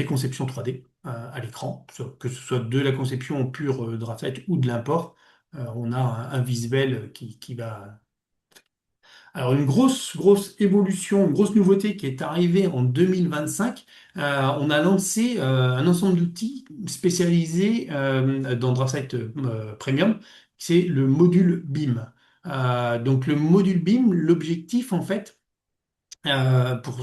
conceptions 3D à l'écran, que ce soit de la conception pure DraftSight ou de l'import. On a un visuel qui va alors, une grosse évolution, une grosse nouveauté qui est arrivée en 2025, on a lancé un ensemble d'outils spécialisés dans DraftSight Premium, c'est le module BIM. Donc, le module BIM, l'objectif, en fait, pour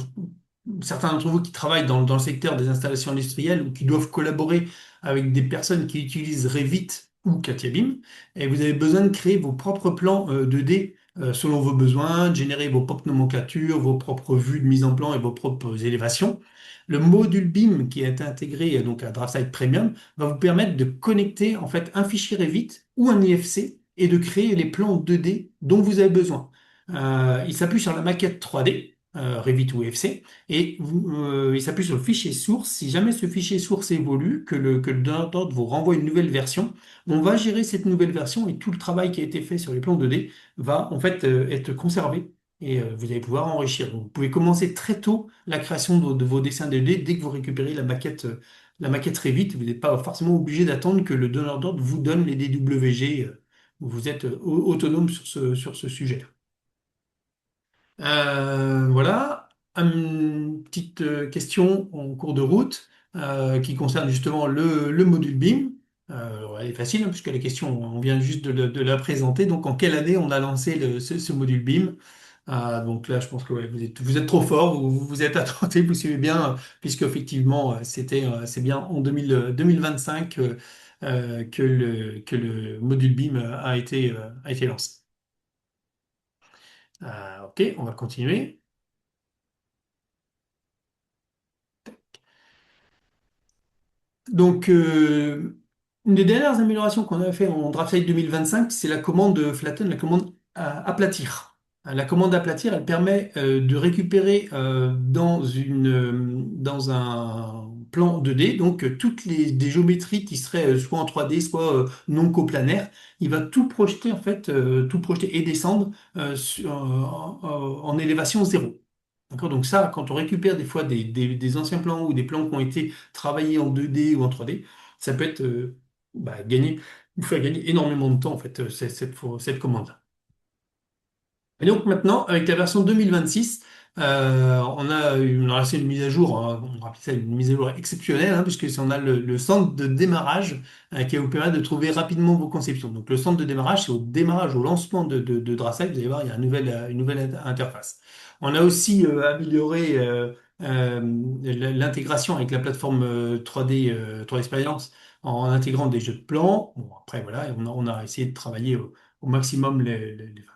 certains d'entre vous qui travaillent dans le secteur des installations industrielles ou qui doivent collaborer avec des personnes qui utilisent Revit ou Katia BIM, et vous avez besoin de créer vos propres plans 2D selon vos besoins, de générer vos propres nomenclatures, vos propres vues de mise en plan et vos propres élévations. Le module BIM qui est intégré donc à DraftSight Premium va vous permettre de connecter en fait un fichier Revit ou un IFC et de créer les plans 2D dont vous avez besoin. Il s'appuie sur la maquette 3D Revit ou FC, et il s'appuie sur le fichier source. Si jamais ce fichier source évolue, que le donneur d'ordre vous renvoie une nouvelle version, on va gérer cette nouvelle version et tout le travail qui a été fait sur les plans 2D va en fait être conservé et vous allez pouvoir enrichir. Donc, vous pouvez commencer très tôt la création de vos dessins 2D dès que vous récupérez la maquette Revit. Vous n'êtes pas forcément obligé d'attendre que le donneur d'ordre vous donne les DWG. Vous êtes autonome sur ce sujet. Voilà, une petite question en cours de route qui concerne justement le module BIM. Elle est facile hein, puisque la question, on vient juste de la présenter. Donc, en quelle année on a lancé ce module BIM? Donc là, je pense que ouais, vous êtes trop fort, vous êtes attentif, vous suivez bien, puisque effectivement, c'est bien en 2025 que le module BIM a été lancé. Ok, on va continuer. Donc, une des dernières améliorations qu'on a fait en DraftSight 2025, c'est la commande flatten, la commande aplatir. La commande aplatir, elle permet de récupérer dans un plan 2D, donc toutes des géométries qui seraient soit en 3D, soit non coplanaires. Il va tout projeter, en fait, tout projeter et descendre en élévation zéro. D'accord? Donc ça, quand on récupère des fois des anciens plans ou des plans qui ont été travaillés en 2D ou en 3D, ça peut être vous faire gagner énormément de temps en fait, cette commande-là. Et donc maintenant, avec la version 2026, on a lancé une mise à jour, hein, on rappelle ça une mise à jour exceptionnelle, hein, puisque on a le centre de démarrage qui va vous permettre de trouver rapidement vos conceptions. Donc le centre de démarrage, c'est au démarrage, au lancement de DraftSight, vous allez voir, il y a une nouvelle interface. On a aussi amélioré euh, l'intégration avec la plateforme 3D, 3D Experience en intégrant des jeux de plans. Bon, après, voilà, on a essayé de travailler au maximum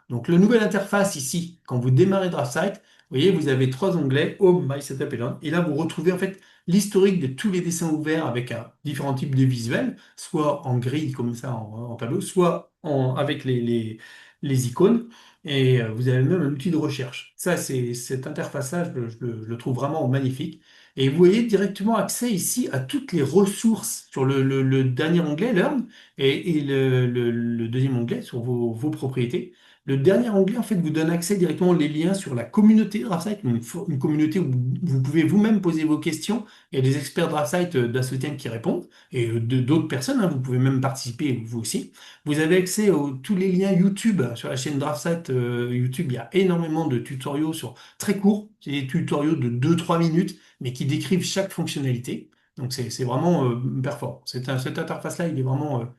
Donc, la nouvelle interface ici, quand vous démarrez DraftSight, vous voyez, vous avez trois onglets, Home, My Setup et Learn. Et là, vous retrouvez en fait l'historique de tous les dessins ouverts avec différents types de visuels, soit en grille comme ça en tableau, soit avec les icônes. Et vous avez même un outil de recherche. Ça, cette interface-là, je le trouve vraiment magnifique. Et vous voyez directement accès ici à toutes les ressources sur le dernier onglet, Learn, et le deuxième onglet sur vos propriétés. Le dernier onglet, en fait, vous donne accès directement les liens sur la communauté DraftSight, une communauté où vous pouvez vous-même poser vos questions. Il y a des experts DraftSight d'Associates qui répondent, et d'autres personnes, hein, vous pouvez même participer, vous aussi. Vous avez accès à tous les liens YouTube sur la chaîne DraftSat YouTube. Il y a énormément de tutoriaux très courts. C'est des tutoriaux de 2-3 minutes, mais qui décrivent chaque fonctionnalité. Donc c'est vraiment performant. Cette interface-là, il est vraiment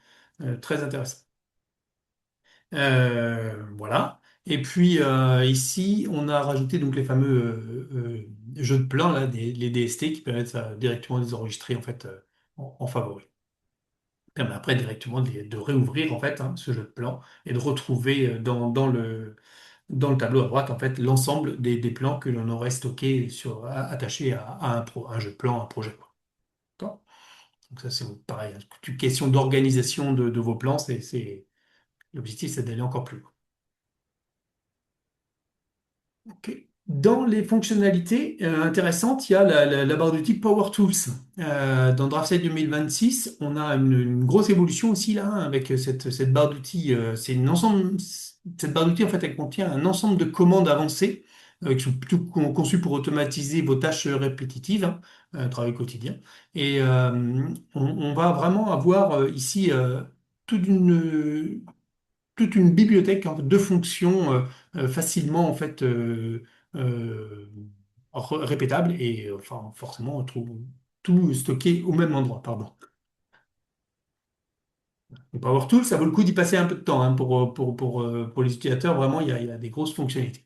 très intéressant. Voilà. Et puis ici, on a rajouté donc les fameux jeux de plans, là, les DST qui permettent directement de les enregistrer en fait en favori permet après directement de réouvrir en fait ce jeu de plans et de retrouver dans le tableau à droite en fait l'ensemble des plans que l'on aurait stockés attachés à un jeu de plan, un projet, quoi. D'accord. Donc ça c'est pareil, une question d'organisation de vos plans, l'objectif c'est d'aller encore plus loin. Ok. Dans les fonctionnalités intéressantes, il y a la barre d'outils Power Tools. Dans DraftSet 2026, on a une grosse évolution aussi là, hein, avec cette barre d'outils. Cette barre d'outils, en fait, elle contient un ensemble de commandes avancées qui sont plutôt conçues pour automatiser vos tâches répétitives, hein, travail quotidien. Et on va vraiment avoir ici toute une toute une bibliothèque en fait, de fonctions facilement en fait euh, répétables et enfin forcément on trouve tout stocké au même endroit, pardon. Donc Power Tool, ça vaut le coup d'y passer un peu de temps hein, pour les utilisateurs, vraiment il y a des grosses fonctionnalités.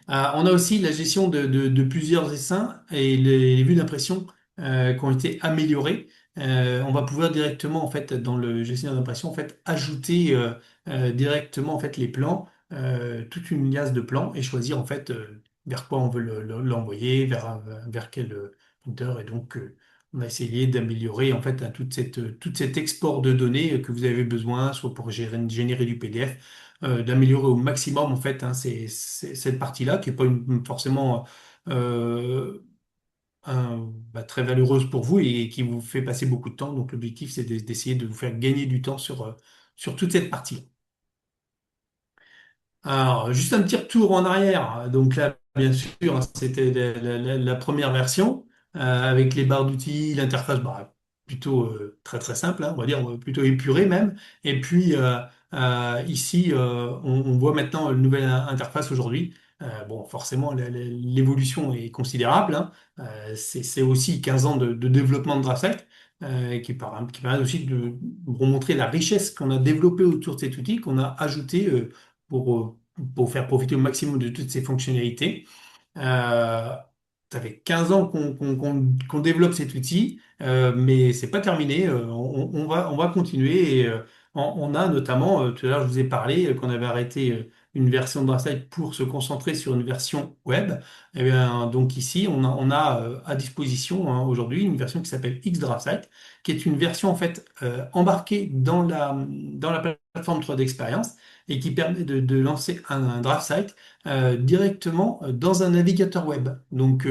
On a aussi la gestion de plusieurs dessins et les vues d'impression qui ont été améliorées. On va pouvoir directement, en fait, dans le gestionnaire d'impression, en fait, ajouter directement en fait, les plans, toute une liasse de plans et choisir en fait vers quoi on veut l'envoyer, vers quel compteur. Et donc, on a essayé d'améliorer en fait toute cet export de données que vous avez besoin, soit pour générer du PDF d'améliorer au maximum en fait hein, cette partie-là qui n'est pas forcément euh, très valeureuse pour vous et qui vous fait passer beaucoup de temps. Donc l'objectif c'est d'essayer de vous faire gagner du temps sur toute cette partie. Alors, juste un petit retour en arrière. Donc là, bien sûr, hein, c'était la première version avec les barres d'outils, l'interface plutôt très très simple, hein, on va dire plutôt épurée même. Et puis ici, on voit maintenant une nouvelle interface aujourd'hui. Bon, forcément, l'évolution est considérable, hein. C'est aussi 15 ans de développement de DraftSight qui permet aussi de vous montrer la richesse qu'on a développée autour de cet outil, qu'on a ajouté pour faire profiter au maximum de toutes ces fonctionnalités. Euh, Ça fait 15 ans qu'on développe cet outil, mais c'est pas terminé. On va continuer. Et, on a notamment, tout à l'heure, je vous ai parlé qu'on avait arrêté une version de DraftSight pour se concentrer sur une version web. Et bien, donc ici, on a à disposition hein, aujourd'hui une version qui s'appelle X-DraftSight, qui est une version en fait embarquée dans la plateforme 3D Experience et qui permet de lancer un draft site directement dans un navigateur web. Donc,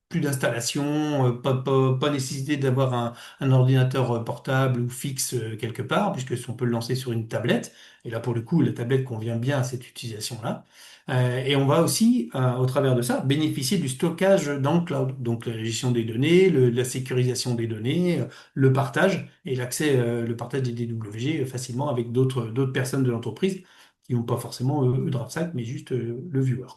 plus d'installation, pas nécessité d'avoir un ordinateur portable ou fixe quelque part, puisque on peut le lancer sur une tablette. Et là, pour le coup, la tablette convient bien à cette utilisation-là. Et on va aussi, au travers de ça, bénéficier du stockage dans le cloud. Donc, la gestion des données, la sécurisation des données, le partage et le partage des DWG facilement avec d'autres personnes de l'entreprise qui n'ont pas forcément DraftSight, mais juste le viewer.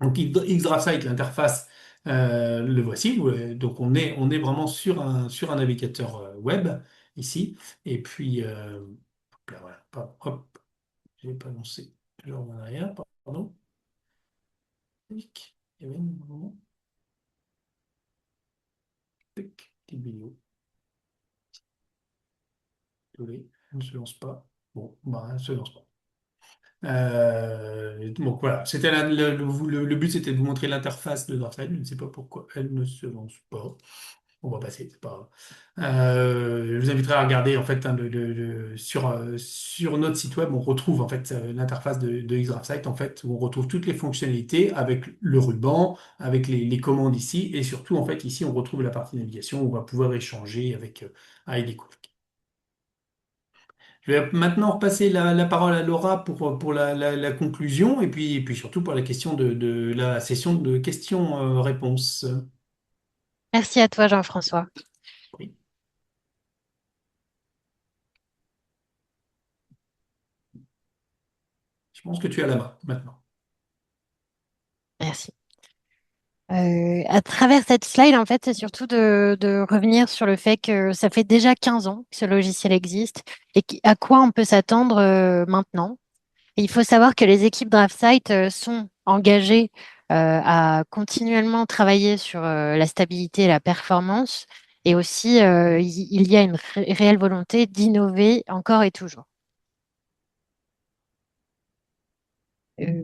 Donc Xdravsite, l'interface, le voici. Donc on est vraiment sur un navigateur web ici. Et puis, hop là, voilà. Hop, je n'ai pas lancé. Je reviens en arrière, pardon. Clic. Il y avait un moment. Tac, petite vidéo. Désolé, elle ne se lance pas. Bon, bah, elle ne se lance pas. Donc voilà, c'était le but, c'était de vous montrer l'interface de DraftSight. Je ne sais pas pourquoi elle ne se lance pas. On va passer, c'est pas grave. Je vous inviterai à regarder en fait, hein, sur notre site web, on retrouve en fait l'interface de Xdraftsight, en fait, où on retrouve toutes les fonctionnalités avec le ruban, avec les commandes ici, et surtout en fait ici on retrouve la partie navigation où on va pouvoir échanger avec des collègues. Je vais maintenant repasser la parole à Laura pour la conclusion et puis surtout pour la question de la session de questions-réponses. Merci à toi, Jean-François. Oui. Je pense que tu as la main maintenant. Merci. À travers cette slide, en fait, c'est surtout de revenir sur le fait que ça fait déjà 15 ans que ce logiciel existe et à quoi on peut s'attendre maintenant. Et il faut savoir que les équipes DraftSight sont engagées à continuellement travailler sur la stabilité et la performance. Et aussi, il y a une réelle volonté d'innover encore et toujours.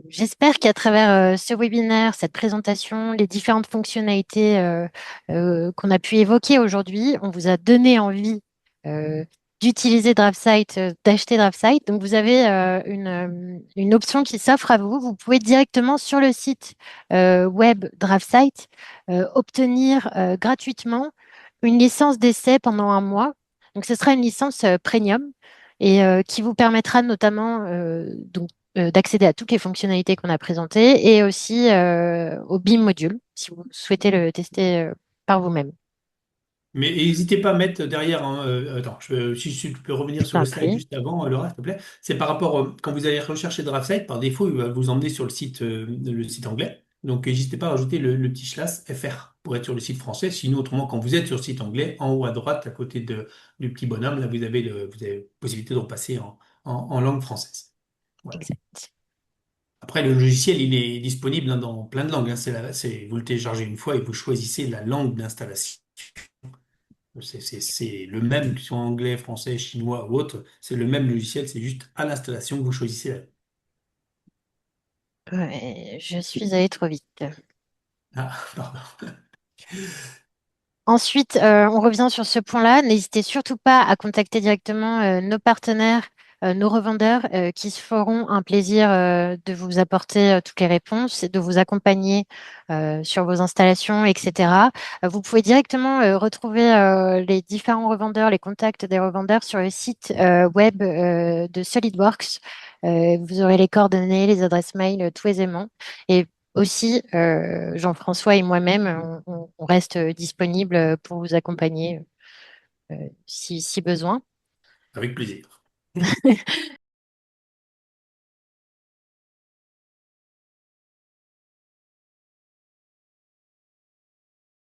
J'espère qu'à travers ce webinaire, cette présentation, les différentes fonctionnalités qu'on a pu évoquer aujourd'hui, on vous a donné envie euh, d'utiliser DraftSight, d'acheter DraftSight. Donc, vous avez une option qui s'offre à vous. Vous pouvez directement sur le site web DraftSight obtenir gratuitement une licence d'essai pendant un mois. Donc, ce sera une licence premium et qui vous permettra notamment d'accéder à toutes les fonctionnalités qu'on a présentées et aussi au BIM module si vous souhaitez le tester par vous-même. Mais n'hésitez pas à mettre derrière, hein, attends, si tu peux revenir Je sur t'en le slide prie. juste avant, Laura, s'il te plaît. C'est par rapport, quand vous allez rechercher DraftSight, par défaut, il va vous emmener sur le site anglais. Donc n'hésitez pas à rajouter le petit slash FR pour être sur le site français. Sinon, autrement, quand vous êtes sur le site anglais, en haut à droite, à côté du petit bonhomme, là, vous avez possibilité de repasser en langue française. Voilà. Exact. Après, le logiciel, il est disponible, hein, dans plein de langues, hein. Vous le téléchargez une fois et vous choisissez la langue d'installation. C'est le même, que ce soit anglais, français, chinois ou autre, c'est le même logiciel, c'est juste à l'installation que vous choisissez. Ouais, je suis allée trop vite. Ah, pardon. Ensuite, on revient sur ce point-là. N'hésitez surtout pas à contacter directement nos partenaires, nos revendeurs qui se feront un plaisir de vous apporter toutes les réponses et de vous accompagner sur vos installations, etc. Vous pouvez directement retrouver les différents revendeurs, les contacts des revendeurs sur le site web de SolidWorks. Vous aurez les coordonnées, les adresses mail, tout aisément. Et aussi, Jean-François et moi-même, on reste disponible pour vous accompagner si besoin. Avec plaisir.